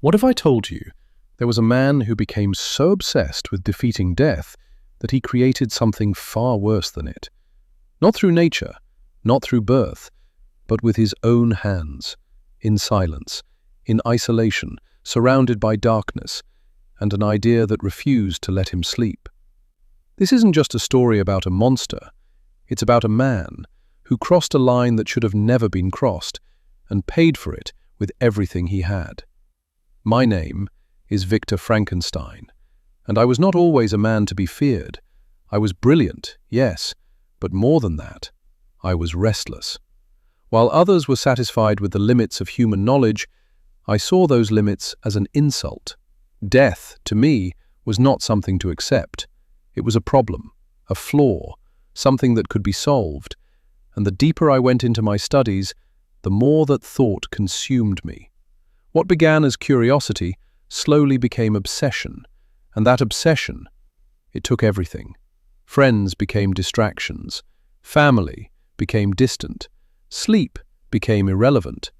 What if I told you there was a man who became so obsessed with defeating death that he created something far worse than it? Not through nature, not through birth, but with his own hands, in silence, in isolation, surrounded by darkness, and an idea that refused to let him sleep. This isn't just a story about a monster, it's about a man who crossed a line that should have never been crossed and paid for it with everything he had. My name is Victor Frankenstein, and I was not always a man to be feared. I was brilliant, yes, but more than that, I was restless. While others were satisfied with the limits of human knowledge, I saw those limits as an insult. Death, to me, was not something to accept. It was a problem, a flaw, something that could be solved, and the deeper I went into my studies, the more that thought consumed me. What began as curiosity slowly became obsession, and that obsession, it took everything. Friends became distractions, family became distant, sleep became irrelevant.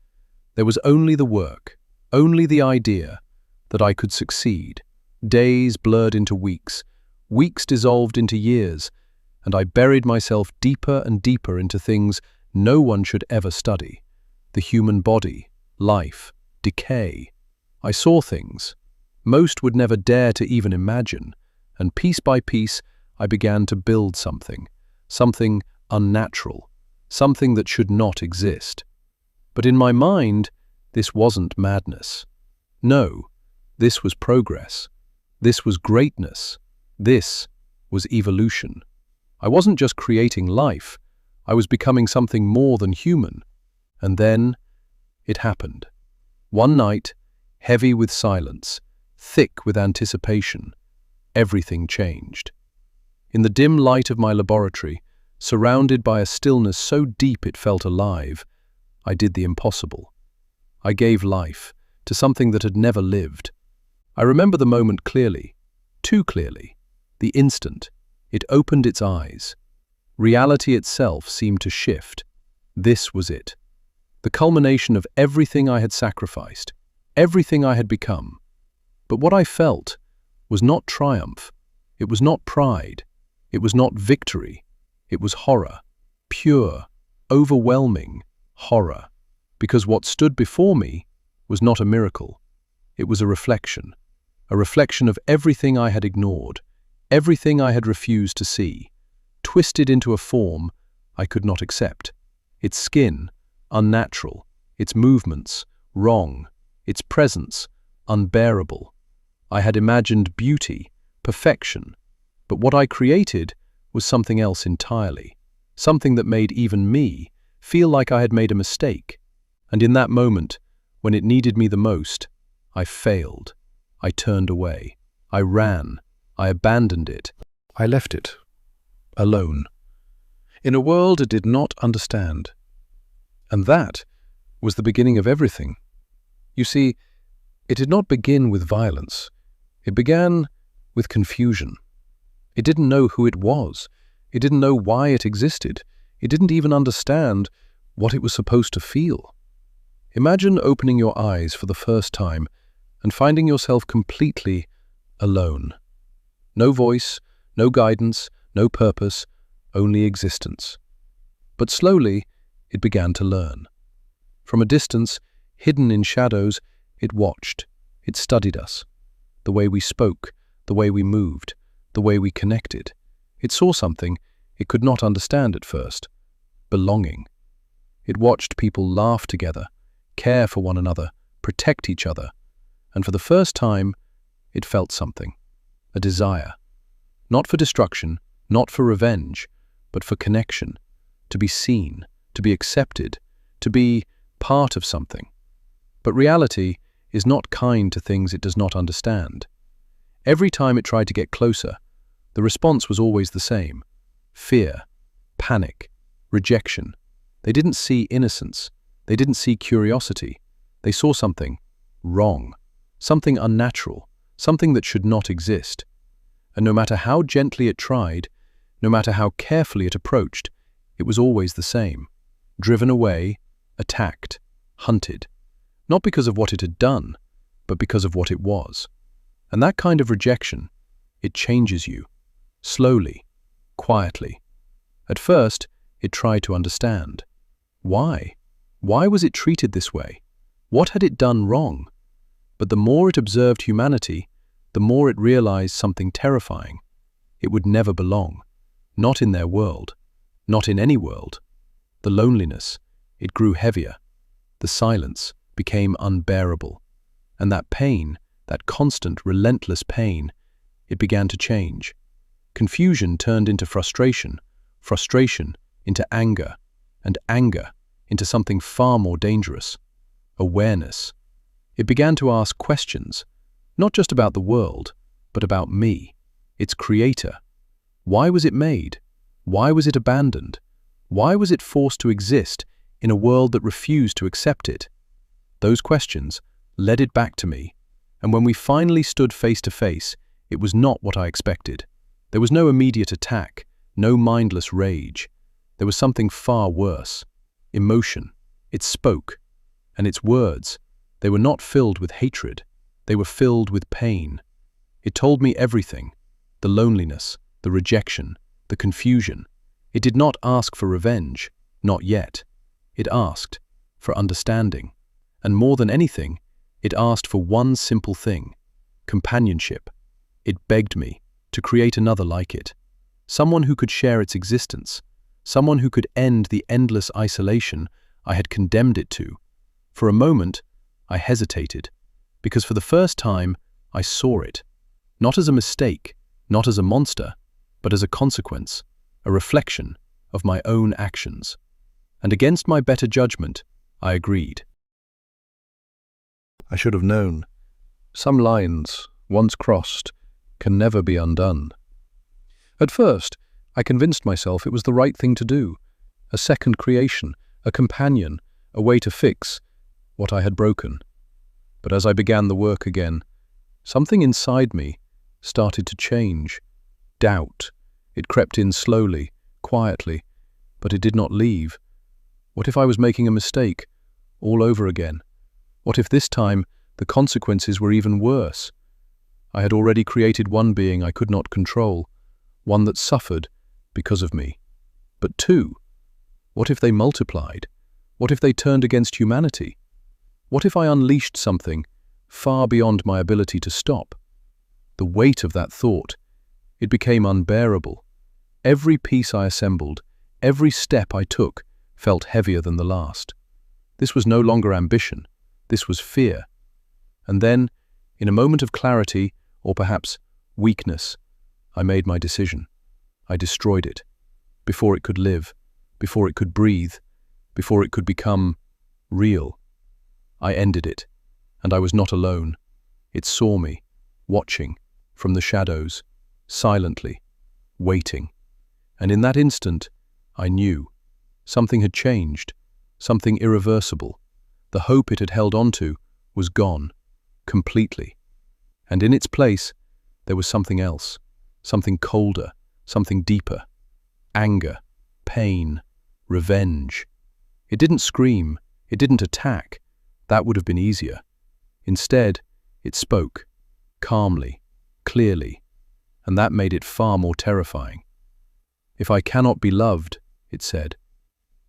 There was only the work, only the idea that I could succeed. Days blurred into weeks, weeks dissolved into years, and I buried myself deeper and deeper into things no one should ever study. The human body, life, decay. I saw things most would never dare to even imagine, and piece by piece I began to build something unnatural, something that should not exist. But in my mind, this wasn't madness. No, this was progress. This was greatness. This was evolution. I wasn't just creating life, I was becoming something more than human. And then it happened. One night, heavy with silence, thick with anticipation, everything changed. In the dim light of my laboratory, surrounded by a stillness so deep it felt alive, I did the impossible. I gave life to something that had never lived. I remember the moment clearly, too clearly, the instant. It opened its eyes. Reality itself seemed to shift. This was it. The culmination of everything I had sacrificed, everything I had become. But what I felt was not triumph. It was not pride. It was not victory. It was horror. Pure, overwhelming horror. Because what stood before me was not a miracle. It was a reflection of everything I had ignored, everything I had refused to see, twisted into a form I could not accept. Its skin, unnatural, its movements, wrong, its presence, unbearable. I had imagined beauty, perfection, but what I created was something else entirely, something that made even me feel like I had made a mistake. And in that moment, when it needed me the most, I failed. I turned away. I ran. I abandoned it. I left it, alone, in a world it did not understand. And that was the beginning of everything. You see, it did not begin with violence. It began with confusion. It didn't know who it was. It didn't know why it existed. It didn't even understand what it was supposed to feel. Imagine opening your eyes for the first time and finding yourself completely alone. No voice, no guidance, no purpose, only existence. But slowly, it began to learn. From a distance, hidden in shadows, it watched. It studied us. The way we spoke, the way we moved, the way we connected. It saw something it could not understand at first. Belonging. It watched people laugh together, care for one another, protect each other. And for the first time, it felt something. A desire. Not for destruction, not for revenge, but for connection. To be seen, to be accepted, to be part of something. But reality is not kind to things it does not understand. Every time it tried to get closer, the response was always the same. Fear, panic, rejection. They didn't see innocence. They didn't see curiosity. They saw something wrong, something unnatural, something that should not exist. And no matter how gently it tried, no matter how carefully it approached, it was always the same. Driven away, attacked, hunted. Not because of what it had done, but because of what it was. And that kind of rejection, it changes you. Slowly, quietly. At first, it tried to understand. Why? Why was it treated this way? What had it done wrong? But the more it observed humanity, the more it realized something terrifying. It would never belong. Not in their world. Not in any world. The loneliness, it grew heavier. The silence became unbearable. And that pain, that constant, relentless pain, it began to change. Confusion turned into frustration, frustration into anger, and anger into something far more dangerous. Awareness. It began to ask questions, not just about the world, but about me, its creator. Why was it made? Why was it abandoned? Why was it forced to exist in a world that refused to accept it? Those questions led it back to me, and when we finally stood face to face, it was not what I expected. There was no immediate attack, no mindless rage. There was something far worse. Emotion. It spoke, and its words, they were not filled with hatred. They were filled with pain. It told me everything. The loneliness, the rejection, the confusion. It did not ask for revenge, not yet. It asked for understanding. And more than anything, it asked for one simple thing: companionship. It begged me to create another like it. Someone who could share its existence. Someone who could end the endless isolation I had condemned it to. For a moment, I hesitated, because for the first time, I saw it. Not as a mistake, not as a monster, but as a consequence, a reflection of my own actions. And against my better judgment, I agreed. I should have known. Some lines, once crossed, can never be undone. At first, I convinced myself it was the right thing to do. A second creation, a companion, a way to fix what I had broken. But as I began the work again, something inside me started to change. Doubt. It crept in slowly, quietly, but it did not leave. What if I was making a mistake, all over again? What if this time the consequences were even worse? I had already created one being I could not control, one that suffered because of me. But two, what if they multiplied? What if they turned against humanity? What if I unleashed something far beyond my ability to stop? The weight of that thought, it became unbearable. Every piece I assembled, every step I took, felt heavier than the last. This was no longer ambition. This was fear. And then, in a moment of clarity, or perhaps weakness, I made my decision. I destroyed it, before it could live, before it could breathe, before it could become real. I ended it, and I was not alone. It saw me, watching, from the shadows, silently, waiting. And in that instant, I knew. Something had changed, something irreversible. The hope it had held onto was gone, completely. And in its place, there was something else, something colder, something deeper. Anger, pain, revenge. It didn't scream, it didn't attack. That would have been easier. Instead, it spoke, calmly, clearly, and that made it far more terrifying. If I cannot be loved, it said,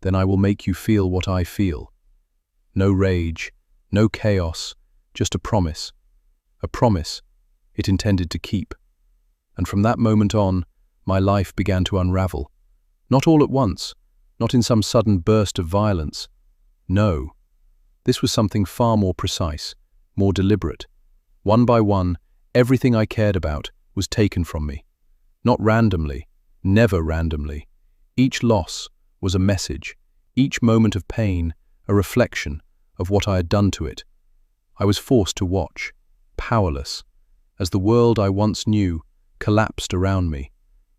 then I will make you feel what I feel. No rage, no chaos, just a promise. A promise it intended to keep. And from that moment on, my life began to unravel. Not all at once, not in some sudden burst of violence. No, this was something far more precise, more deliberate. One by one, everything I cared about was taken from me. Not randomly, never randomly. Each loss was a message, each moment of pain a reflection of what I had done to it. I was forced to watch, powerless, as the world I once knew collapsed around me.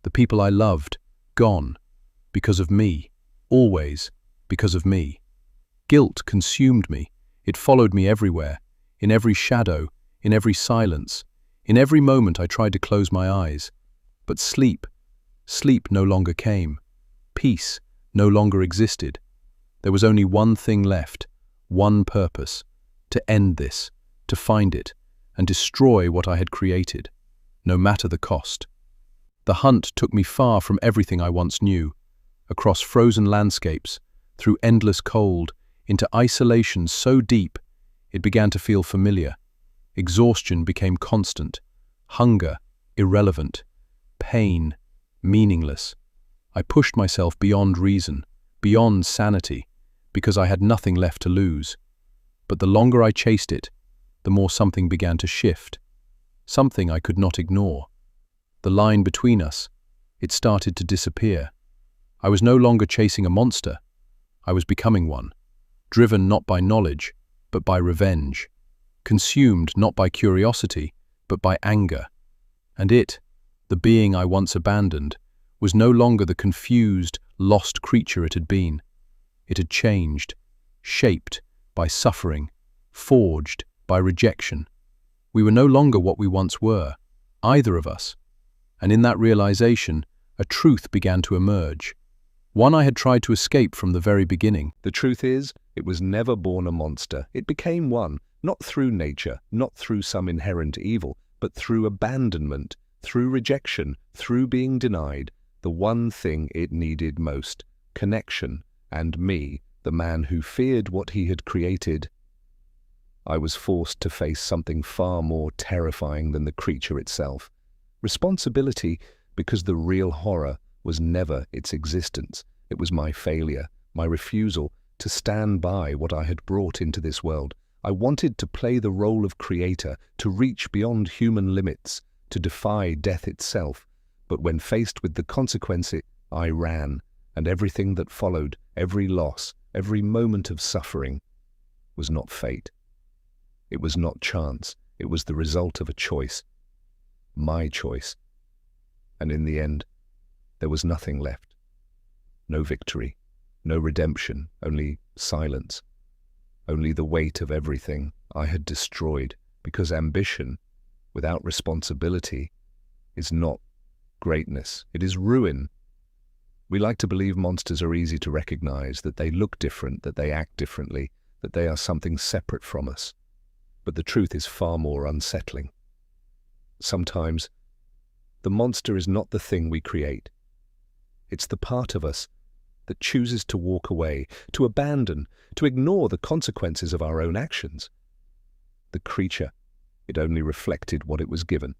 The people I loved, gone, because of me, always because of me. Guilt consumed me. It followed me everywhere, in every shadow, in every silence. In every moment I tried to close my eyes. But sleep no longer came. Peace no longer existed. There was only one thing left, one purpose: to end this, to find it, and destroy what I had created, no matter the cost. The hunt took me far from everything I once knew, across frozen landscapes, through endless cold, into isolation so deep it began to feel familiar. Exhaustion became constant, hunger irrelevant, pain meaningless. I pushed myself beyond reason, beyond sanity, because I had nothing left to lose. But the longer I chased it, the more something began to shift, something I could not ignore. The line between us, it started to disappear. I was no longer chasing a monster. I was becoming one, driven not by knowledge, but by revenge, consumed not by curiosity, but by anger. And it, the being I once abandoned, was no longer the confused, lost creature it had been. It had changed, shaped by suffering, forged by rejection. We were no longer what we once were, either of us. And in that realization, a truth began to emerge. One I had tried to escape from the very beginning. The truth is, it was never born a monster. It became one, not through nature, not through some inherent evil, but through abandonment, through rejection, through being denied the one thing it needed most, connection, and me, the man who feared what he had created. I was forced to face something far more terrifying than the creature itself. Responsibility, because the real horror was never its existence. It was my failure, my refusal to stand by what I had brought into this world. I wanted to play the role of creator, to reach beyond human limits, to defy death itself. But when faced with the consequence, I ran, and everything that followed, every loss, every moment of suffering, was not fate. It was not chance. It was the result of a choice. My choice. And in the end, there was nothing left. No victory, no redemption, only silence. Only the weight of everything I had destroyed, because ambition, without responsibility, is not greatness. It is ruin. We like to believe monsters are easy to recognize, that they look different, that they act differently, that they are something separate from us. But the truth is far more unsettling. Sometimes, the monster is not the thing we create. It's the part of us that chooses to walk away, to abandon, to ignore the consequences of our own actions. The creature, it only reflected what it was given.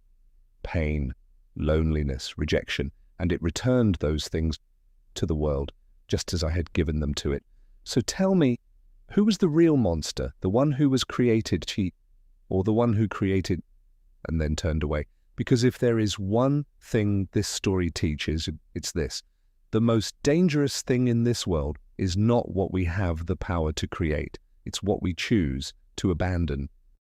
Pain, loneliness, rejection, and it returned those things to the world, just as I had given them to it. So tell me, who was the real monster, the one who was created cheap, or the one who created and then turned away? Because if there is one thing this story teaches, it's this. The most dangerous thing in this world is not what we have the power to create. It's what we choose to abandon.